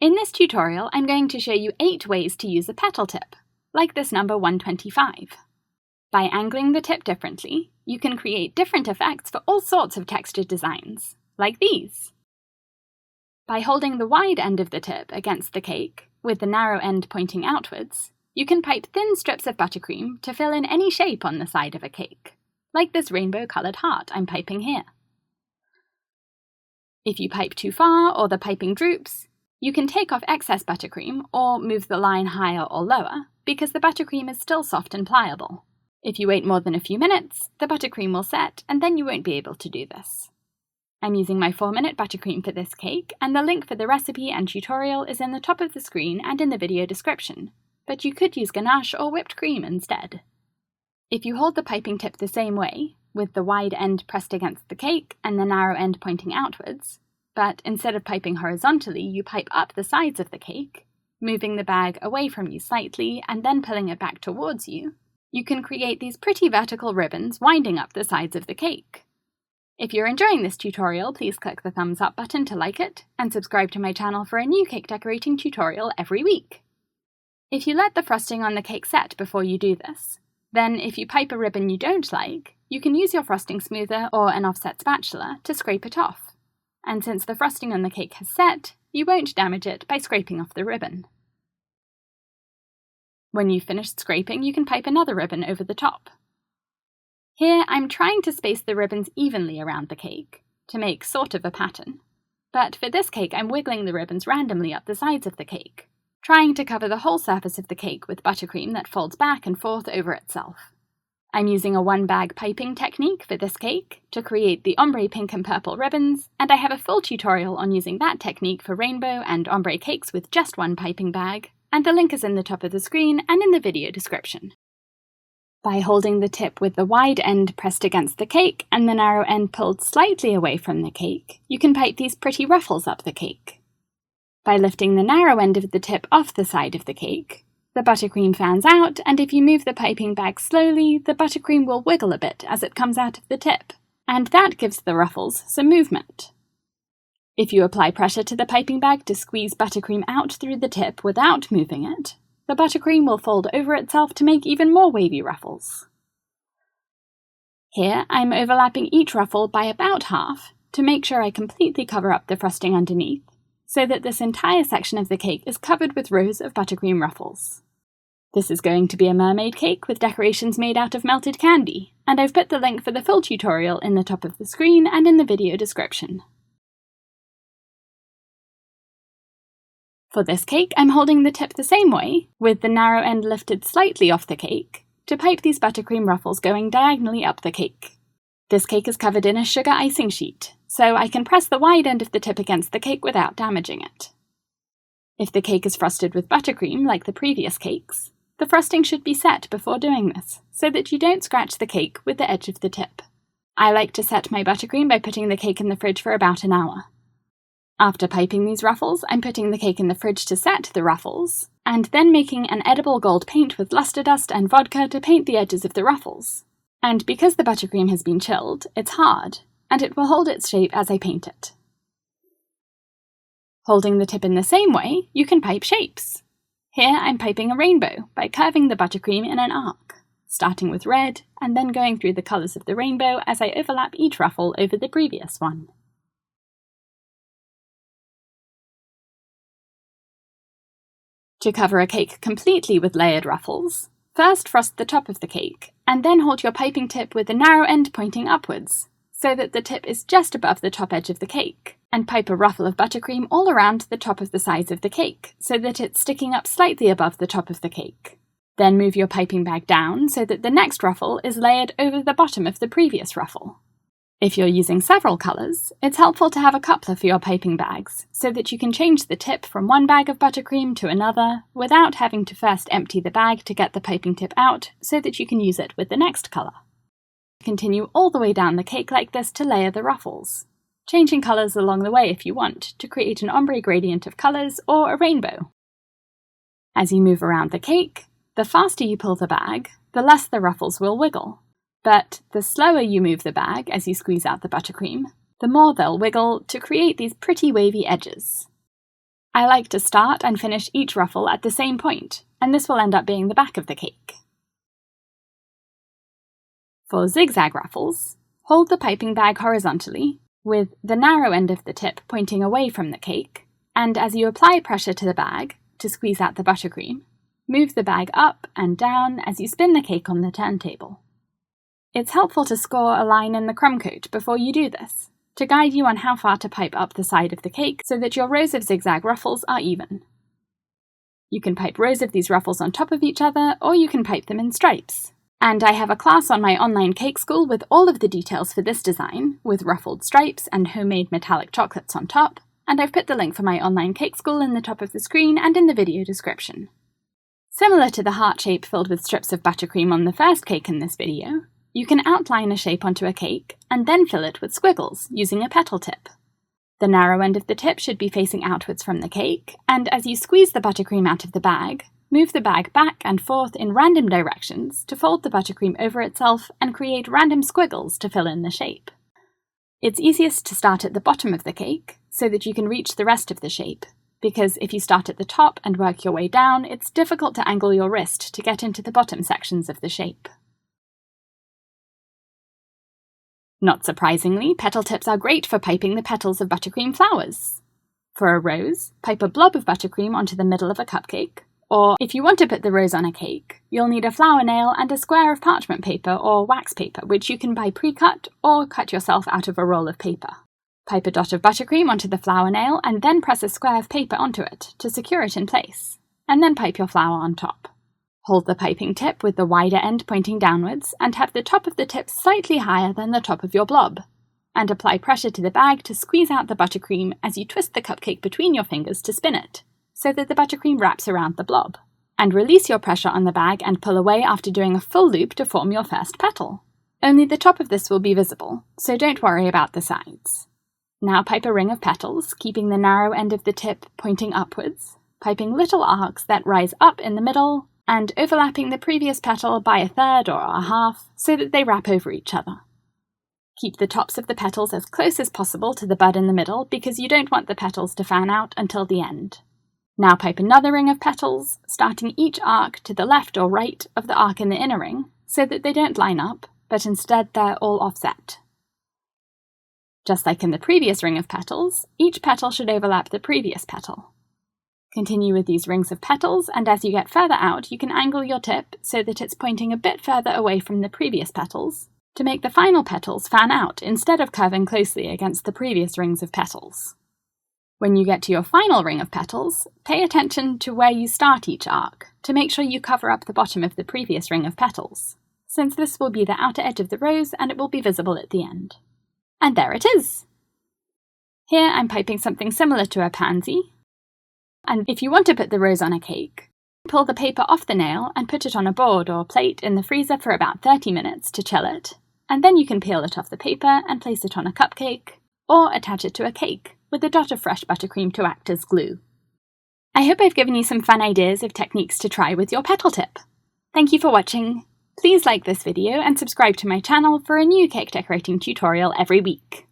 In this tutorial, I'm going to show you 8 ways to use a petal tip, like this number 125. By angling the tip differently, you can create different effects for all sorts of textured designs, like these. By holding the wide end of the tip against the cake, with the narrow end pointing outwards, you can pipe thin strips of buttercream to fill in any shape on the side of a cake, like this rainbow-coloured heart I'm piping here. If you pipe too far or the piping droops, you can take off excess buttercream or move the line higher or lower, because the buttercream is still soft and pliable. If you wait more than a few minutes, the buttercream will set, and then you won't be able to do this. I'm using my 4-minute buttercream for this cake, and the link for the recipe and tutorial is in the top of the screen and in the video description, but you could use ganache or whipped cream instead. If you hold the piping tip the same way, with the wide end pressed against the cake and the narrow end pointing outwards, but instead of piping horizontally, you pipe up the sides of the cake, moving the bag away from you slightly and then pulling it back towards you, you can create these pretty vertical ribbons winding up the sides of the cake. If you're enjoying this tutorial, please click the thumbs up button to like it, and subscribe to my channel for a new cake decorating tutorial every week. If you let the frosting on the cake set before you do this, then if you pipe a ribbon you don't like, you can use your frosting smoother or an offset spatula to scrape it off. And since the frosting on the cake has set, you won't damage it by scraping off the ribbon. When you've finished scraping, you can pipe another ribbon over the top. Here, I'm trying to space the ribbons evenly around the cake, to make sort of a pattern. But for this cake, I'm wiggling the ribbons randomly up the sides of the cake, trying to cover the whole surface of the cake with buttercream that folds back and forth over itself. I'm using a one-bag piping technique for this cake to create the ombre pink and purple ribbons, and I have a full tutorial on using that technique for rainbow and ombre cakes with just one piping bag, and the link is in the top of the screen and in the video description. By holding the tip with the wide end pressed against the cake and the narrow end pulled slightly away from the cake, you can pipe these pretty ruffles up the cake. By lifting the narrow end of the tip off the side of the cake, the buttercream fans out, and if you move the piping bag slowly, the buttercream will wiggle a bit as it comes out of the tip, and that gives the ruffles some movement. If you apply pressure to the piping bag to squeeze buttercream out through the tip without moving it, the buttercream will fold over itself to make even more wavy ruffles. Here, I'm overlapping each ruffle by about half to make sure I completely cover up the frosting underneath, so that this entire section of the cake is covered with rows of buttercream ruffles. This is going to be a mermaid cake with decorations made out of melted candy, and I've put the link for the full tutorial in the top of the screen and in the video description. For this cake, I'm holding the tip the same way, with the narrow end lifted slightly off the cake, to pipe these buttercream ruffles going diagonally up the cake. This cake is covered in a sugar icing sheet, so I can press the wide end of the tip against the cake without damaging it. If the cake is frosted with buttercream like the previous cakes, the frosting should be set before doing this, so that you don't scratch the cake with the edge of the tip. I like to set my buttercream by putting the cake in the fridge for about an hour. After piping these ruffles, I'm putting the cake in the fridge to set the ruffles, and then making an edible gold paint with luster dust and vodka to paint the edges of the ruffles. And because the buttercream has been chilled, it's hard, and it will hold its shape as I paint it. Holding the tip in the same way, you can pipe shapes. Here I'm piping a rainbow by curving the buttercream in an arc, starting with red and then going through the colours of the rainbow as I overlap each ruffle over the previous one. To cover a cake completely with layered ruffles, first frost the top of the cake, and then hold your piping tip with the narrow end pointing upwards, so that the tip is just above the top edge of the cake, and pipe a ruffle of buttercream all around the top of the sides of the cake, so that it's sticking up slightly above the top of the cake. Then move your piping bag down so that the next ruffle is layered over the bottom of the previous ruffle. If you're using several colours, it's helpful to have a coupler for your piping bags, so that you can change the tip from one bag of buttercream to another, without having to first empty the bag to get the piping tip out, so that you can use it with the next colour. Continue all the way down the cake like this to layer the ruffles, changing colours along the way if you want, to create an ombre gradient of colours or a rainbow. As you move around the cake, the faster you pull the bag, the less the ruffles will wiggle. But the slower you move the bag as you squeeze out the buttercream, the more they'll wiggle to create these pretty wavy edges. I like to start and finish each ruffle at the same point, and this will end up being the back of the cake. For zigzag ruffles, hold the piping bag horizontally, with the narrow end of the tip pointing away from the cake, and as you apply pressure to the bag to squeeze out the buttercream, move the bag up and down as you spin the cake on the turntable. It's helpful to score a line in the crumb coat before you do this, to guide you on how far to pipe up the side of the cake so that your rows of zigzag ruffles are even. You can pipe rows of these ruffles on top of each other, or you can pipe them in stripes. And I have a class on my online cake school with all of the details for this design, with ruffled stripes and homemade metallic chocolates on top, and I've put the link for my online cake school in the top of the screen and in the video description. Similar to the heart shape filled with strips of buttercream on the first cake in this video, you can outline a shape onto a cake and then fill it with squiggles using a petal tip. The narrow end of the tip should be facing outwards from the cake, and as you squeeze the buttercream out of the bag, move the bag back and forth in random directions to fold the buttercream over itself and create random squiggles to fill in the shape. It's easiest to start at the bottom of the cake so that you can reach the rest of the shape, because if you start at the top and work your way down, it's difficult to angle your wrist to get into the bottom sections of the shape. Not surprisingly, petal tips are great for piping the petals of buttercream flowers. For a rose, pipe a blob of buttercream onto the middle of a cupcake, or if you want to put the rose on a cake, you'll need a flower nail and a square of parchment paper or wax paper, which you can buy pre-cut or cut yourself out of a roll of paper. Pipe a dot of buttercream onto the flower nail and then press a square of paper onto it to secure it in place, and then pipe your flower on top. Hold the piping tip with the wider end pointing downwards and have the top of the tip slightly higher than the top of your blob, and apply pressure to the bag to squeeze out the buttercream as you twist the cupcake between your fingers to spin it, so that the buttercream wraps around the blob. And release your pressure on the bag and pull away after doing a full loop to form your first petal. Only the top of this will be visible, so don't worry about the sides. Now pipe a ring of petals, keeping the narrow end of the tip pointing upwards, piping little arcs that rise up in the middle, and overlapping the previous petal by a third or a half so that they wrap over each other. Keep the tops of the petals as close as possible to the bud in the middle because you don't want the petals to fan out until the end. Now pipe another ring of petals, starting each arc to the left or right of the arc in the inner ring so that they don't line up, but instead they're all offset. Just like in the previous ring of petals, each petal should overlap the previous petal. Continue with these rings of petals, and as you get further out, you can angle your tip so that it's pointing a bit further away from the previous petals, to make the final petals fan out instead of curving closely against the previous rings of petals. When you get to your final ring of petals, pay attention to where you start each arc, to make sure you cover up the bottom of the previous ring of petals, since this will be the outer edge of the rose and it will be visible at the end. And there it is! Here I'm piping something similar to a pansy, and if you want to put the rose on a cake, pull the paper off the nail and put it on a board or plate in the freezer for about 30 minutes to chill it, and then you can peel it off the paper and place it on a cupcake, or attach it to a cake with a dot of fresh buttercream to act as glue. I hope I've given you some fun ideas of techniques to try with your petal tip. Thank you for watching. Please like this video and subscribe to my channel for a new cake decorating tutorial every week.